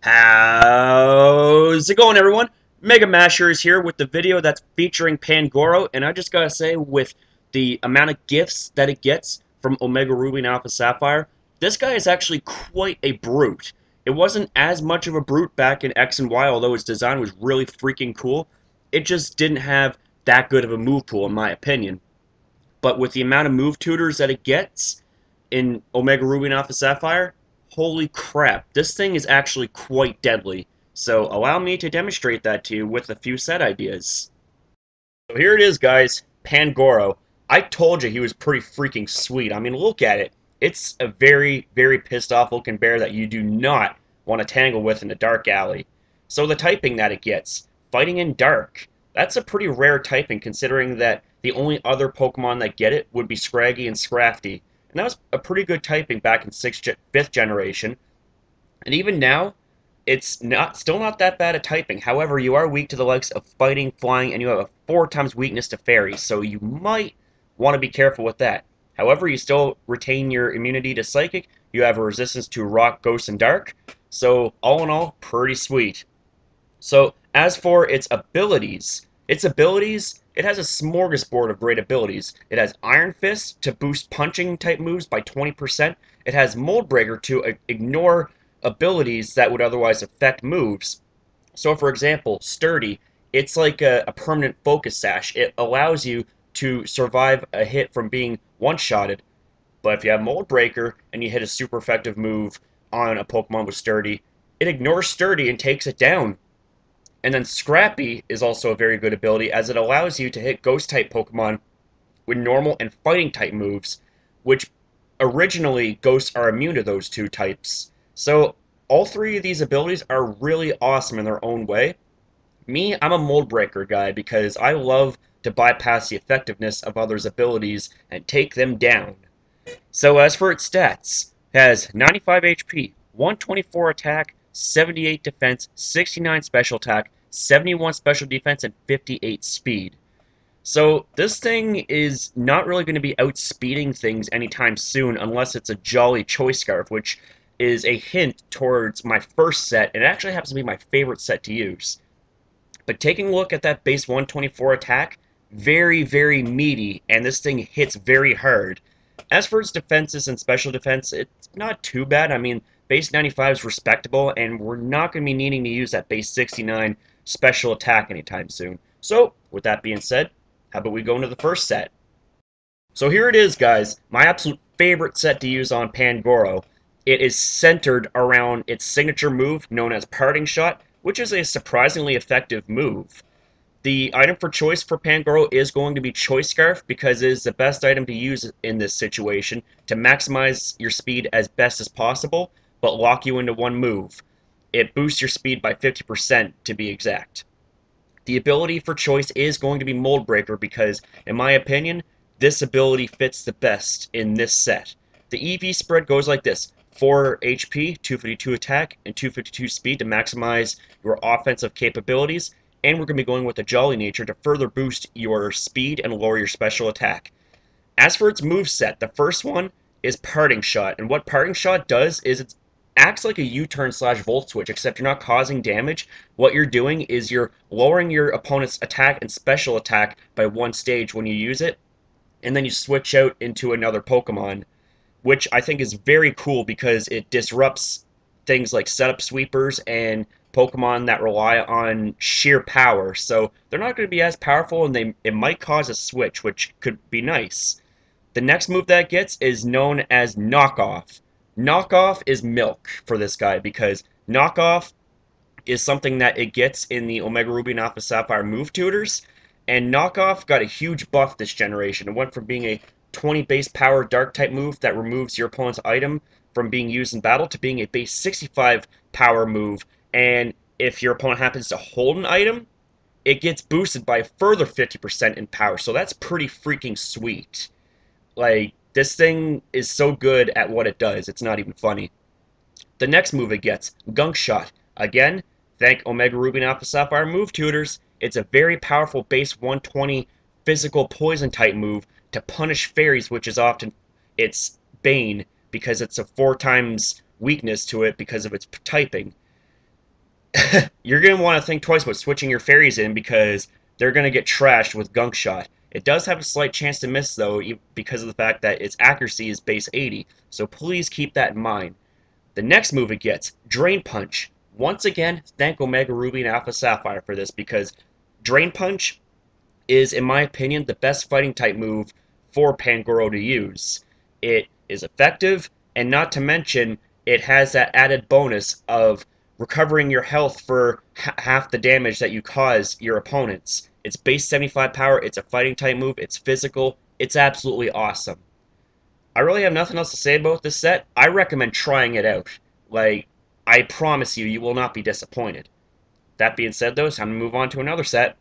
How's it going, everyone? Mega Masher is here with the video that's featuring Pangoro, and I just gotta say, with the amount of gifts that it gets from Omega Ruby and Alpha Sapphire, this guy is actually quite a brute. It wasn't as much of a brute back in X and Y, although his design was really freaking cool. It just didn't have that good of a move pool, in my opinion. But with the amount of move tutors that it gets in Omega Ruby and Alpha Sapphire, holy crap, this thing is actually quite deadly. So allow me to demonstrate that to you with a few set ideas. So here it is, guys, Pangoro. I told you he was pretty freaking sweet. I mean, look at it. It's a very, very pissed off looking bear that you do not want to tangle with in a dark alley. So the typing that it gets, fighting in dark. That's a pretty rare typing considering that the only other Pokemon that get it would be Scraggy and Scrafty. And that was a pretty good typing back in 5th generation. And even now, it's still not that bad at typing. However, you are weak to the likes of fighting, flying, and you have a 4 times weakness to fairies, so you might want to be careful with that. However, you still retain your immunity to psychic, you have a resistance to rock, ghost, and dark, so all in all, pretty sweet. So, as for its abilities, it has a smorgasbord of great abilities. It has Iron Fist to boost punching type moves by 20%. It has Mold Breaker to ignore abilities that would otherwise affect moves. So, for example, Sturdy, it's like a permanent focus sash. It allows you to survive a hit from being one-shotted. But if you have Mold Breaker and you hit a super effective move on a Pokemon with Sturdy, it ignores Sturdy and takes it down. And then Scrappy is also a very good ability as it allows you to hit Ghost-type Pokemon with normal and fighting-type moves, which originally Ghosts are immune to those two types. So all three of these abilities are really awesome in their own way. Me, I'm a Mold Breaker guy because I love to bypass the effectiveness of others' abilities and take them down. So as for its stats, it has 95 HP, 124 attack, 78 defense, 69 special attack, 71 special defense, and 58 speed. So this thing is not really going to be outspeeding things anytime soon unless it's a Jolly Choice Scarf, which is a hint towards my first set, and it actually happens to be my favorite set to use. But taking a look at that base 124 attack, very, very meaty, and this thing hits very hard. As for its defenses and special defense, it's not too bad. I mean, base 95 is respectable, and we're not going to be needing to use that base 69 special attack anytime soon. So, with that being said, how about we go into the first set? So here it is, guys, my absolute favorite set to use on Pangoro. It is centered around its signature move known as Parting Shot, which is a surprisingly effective move. The item for choice for Pangoro is going to be Choice Scarf because it is the best item to use in this situation to maximize your speed as best as possible, but lock you into one move. It boosts your speed by 50% to be exact. The ability for choice is going to be Mold Breaker because, in my opinion, this ability fits the best in this set. The EV spread goes like this: 4 HP, 252 attack, and 252 speed to maximize your offensive capabilities, and we're going to be going with a Jolly Nature to further boost your speed and lower your special attack. As for its moveset, the first one is Parting Shot, and what Parting Shot does is it acts like a U-turn / volt switch, except you're not causing damage. What you're doing is you're lowering your opponent's attack and special attack by one stage when you use it, and then you switch out into another Pokemon, which I think is very cool because it disrupts things like setup sweepers and Pokemon that rely on sheer power. So they're not going to be as powerful, and it might cause a switch, which could be nice. The next move that it gets is known as Knockoff. Knockoff is milk for this guy because Knockoff is something that it gets in the Omega Ruby and Alpha Sapphire move tutors, and Knockoff got a huge buff this generation. It went from being a 20 base power dark type move that removes your opponent's item from being used in battle to being a base 65 power move, and if your opponent happens to hold an item, it gets boosted by a further 50% in power, so that's pretty freaking sweet. Like, this thing is so good at what it does, it's not even funny. The next move it gets, Gunk Shot. Again, thank Omega Ruby and Alpha Sapphire move tutors, it's a very powerful base 120 physical poison type move to punish fairies, which is often its bane because it's a 4 times weakness to it because of its typing. you're going to want to think twice about switching your fairies in because they're going to get trashed with Gunk Shot. It does have a slight chance to miss, though, because of the fact that its accuracy is base 80, so please keep that in mind. The next move it gets, Drain Punch. Once again, thank Omega Ruby and Alpha Sapphire for this, because Drain Punch is, in my opinion, the best fighting type move for Pangoro to use. It is effective, and not to mention, it has that added bonus of recovering your health for half the damage that you cause your opponents. It's base 75 power, it's a fighting type move, it's physical, it's absolutely awesome. I really have nothing else to say about this set. I recommend trying it out. Like, I promise you, you will not be disappointed. That being said, though, it's time to move on to another set.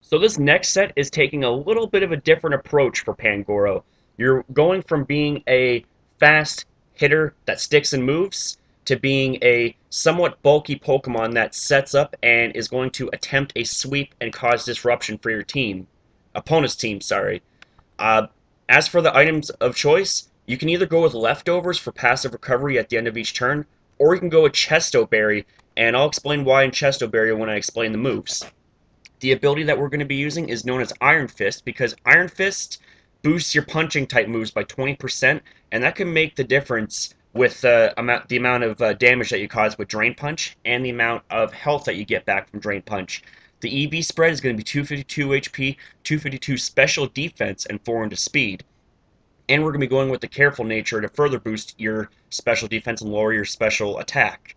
So this next set is taking a little bit of a different approach for Pangoro. You're going from being a fast hitter that sticks and moves to being a somewhat bulky Pokemon that sets up and is going to attempt a sweep and cause disruption for your team. Opponent's team, sorry. As for the items of choice, you can either go with leftovers for passive recovery at the end of each turn, or you can go with Chesto Berry, and I'll explain why in Chesto Berry when I explain the moves. The ability that we're going to be using is known as Iron Fist, because Iron Fist boosts your punching type moves by 20%, and that can make the difference with the amount of damage that you cause with Drain Punch and the amount of health that you get back from Drain Punch. The EV spread is going to be 252 HP, 252 special defense, and 4 into speed. And we're going to be going with the careful nature to further boost your special defense and lower your special attack.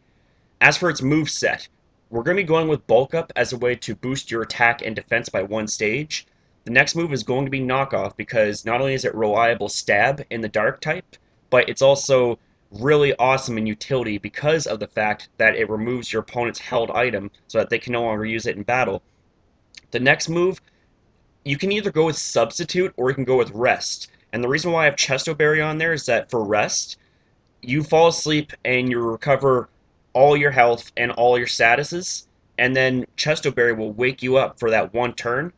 As for its move set, we're going to be going with Bulk Up as a way to boost your attack and defense by 1 stage. The next move is going to be Knock Off because not only is it reliable stab in the dark type, but it's also really awesome in utility because of the fact that it removes your opponent's held item so that they can no longer use it in battle. The next move, you can either go with Substitute or you can go with Rest. And the reason why I have Chesto Berry on there is that for Rest, you fall asleep and you recover all your health and all your statuses, and then Chesto Berry will wake you up for that 1 turn.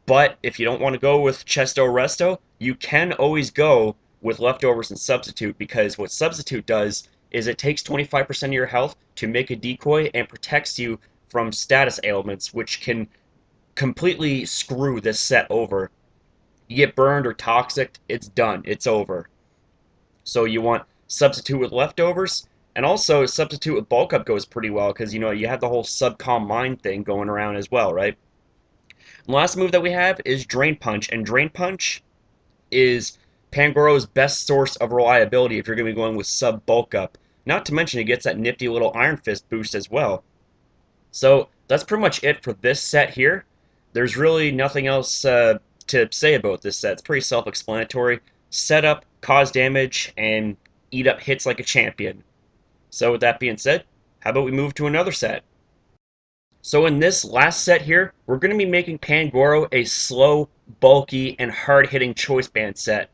But if you don't want to go with Chesto Resto, you can always go with Leftovers and Substitute, because what Substitute does is it takes 25% of your health to make a decoy and protects you from status ailments, which can completely screw this set over. You get burned or toxic, it's done, it's over. So you want Substitute with Leftovers, and also Substitute with Bulk Up goes pretty well, because you have the whole Subcom Mind thing going around as well, right? The last move that we have is Drain Punch, and Drain Punch is Pangoro's best source of reliability if you're going to be going with Sub Bulk Up. Not to mention it gets that nifty little Iron Fist boost as well. So that's pretty much it for this set here. There's really nothing else to say about this set. It's pretty self-explanatory. Set up, cause damage, and eat up hits like a champion. So with that being said, how about we move to another set? So in this last set here, we're going to be making Pangoro a slow, bulky, and hard-hitting Choice Band set.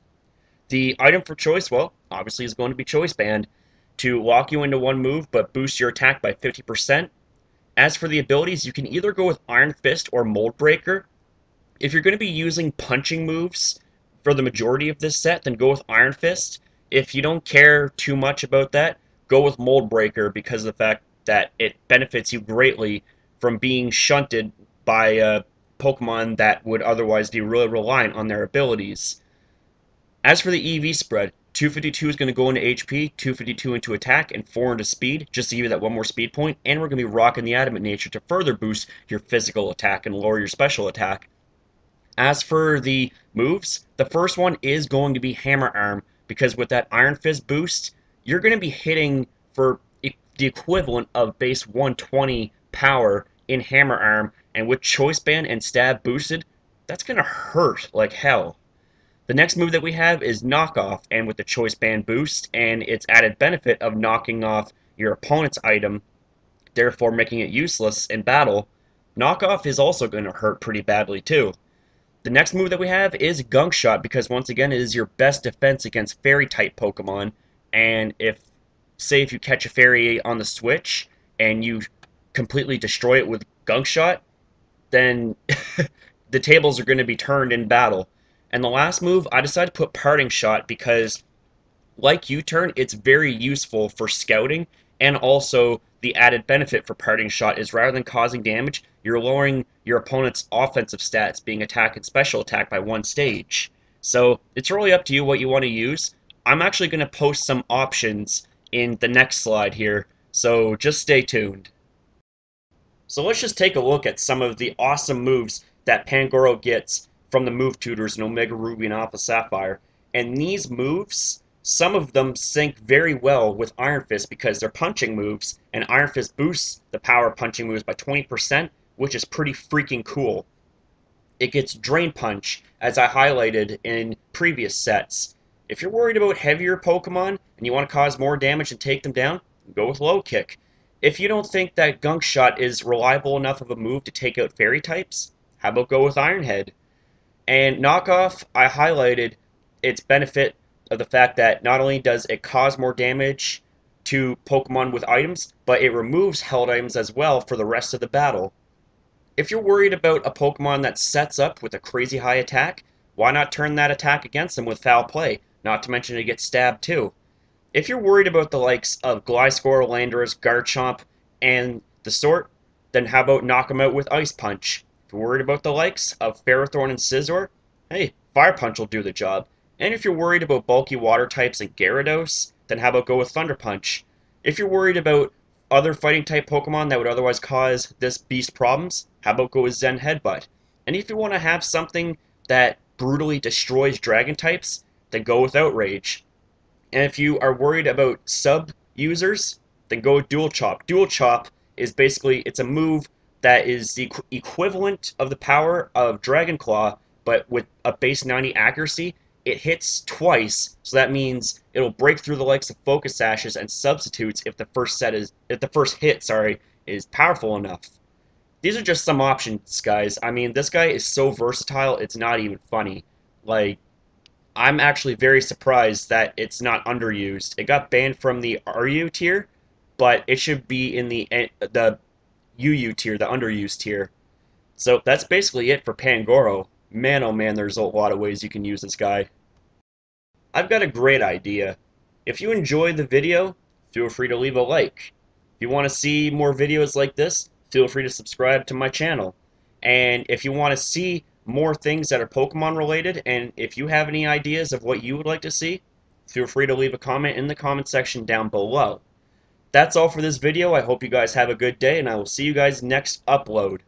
The item for choice, well, obviously is going to be Choice Band to lock you into one move but boost your attack by 50%. As for the abilities, you can either go with Iron Fist or Mold Breaker. If you're going to be using punching moves for the majority of this set, then go with Iron Fist. If you don't care too much about that, go with Mold Breaker because of the fact that it benefits you greatly from being shunted by Pokemon that would otherwise be really reliant on their abilities. As for the EV spread, 252 is going to go into HP, 252 into attack, and 4 into speed, just to give you that one more speed point, and we're going to be rocking the Adamant Nature to further boost your physical attack and lower your special attack. As for the moves, the first one is going to be Hammer Arm, because with that Iron Fist boost, you're going to be hitting for the equivalent of base 120 power in Hammer Arm, and with Choice Band and Stab boosted, that's going to hurt like hell. The next move that we have is Knock Off, and with the Choice Band boost and its added benefit of knocking off your opponent's item, therefore making it useless in battle, Knock Off is also going to hurt pretty badly too. The next move that we have is Gunk Shot, because once again it is your best defense against Fairy-type Pokemon, and say if you catch a Fairy on the Switch, and you completely destroy it with Gunk Shot, then the tables are going to be turned in battle. And the last move, I decided to put Parting Shot because, like U-Turn, it's very useful for scouting and also the added benefit for parting shot is rather than causing damage, you're lowering your opponent's offensive stats, being attack and special attack by one stage. So it's really up to you what you want to use. I'm actually going to post some options in the next slide here, so just stay tuned. So let's just take a look at some of the awesome moves that Pangoro gets from the move tutors in Omega Ruby and Alpha Sapphire. And these moves, some of them sync very well with Iron Fist because they're punching moves, and Iron Fist boosts the power of punching moves by 20%, which is pretty freaking cool. It gets Drain Punch, as I highlighted in previous sets. If you're worried about heavier Pokemon and you want to cause more damage and take them down, go with Low Kick. If you don't think that Gunk Shot is reliable enough of a move to take out Fairy types, how about go with Iron Head? And Knockoff, I highlighted its benefit of the fact that not only does it cause more damage to Pokemon with items, but it removes held items as well for the rest of the battle. If you're worried about a Pokemon that sets up with a crazy high attack, why not turn that attack against them with Foul Play? Not to mention it gets stabbed too. If you're worried about the likes of Gliscor, Landorus, Garchomp, and the sort, then how about knock them out with Ice Punch? If you're worried about the likes of Ferrothorn and Scizor, hey, Fire Punch will do the job. And if you're worried about bulky water types and Gyarados, then how about go with Thunder Punch? If you're worried about other fighting type Pokemon that would otherwise cause this beast problems, how about go with Zen Headbutt? And if you want to have something that brutally destroys dragon types, then go with Outrage. And if you are worried about sub users, then go with Dual Chop. Dual Chop is basically, it's a move that is the equivalent of the power of Dragon Claw, but with a base 90 accuracy. It hits twice, so that means it'll break through the likes of Focus Sashes and substitutes if the first hit, is powerful enough. These are just some options, guys. I mean, this guy is so versatile, it's not even funny. Like, I'm actually very surprised that it's not underused. It got banned from the RU tier, but it should be in the UU tier, the underused tier. So that's basically it for Pangoro. Man, oh man, there's a lot of ways you can use this guy. I've got a great idea. If you enjoyed the video, feel free to leave a like. If you want to see more videos like this, feel free to subscribe to my channel. And if you want to see more things that are Pokemon related, and if you have any ideas of what you would like to see, feel free to leave a comment in the comment section down below. That's all for this video. I hope you guys have a good day, and I will see you guys next upload.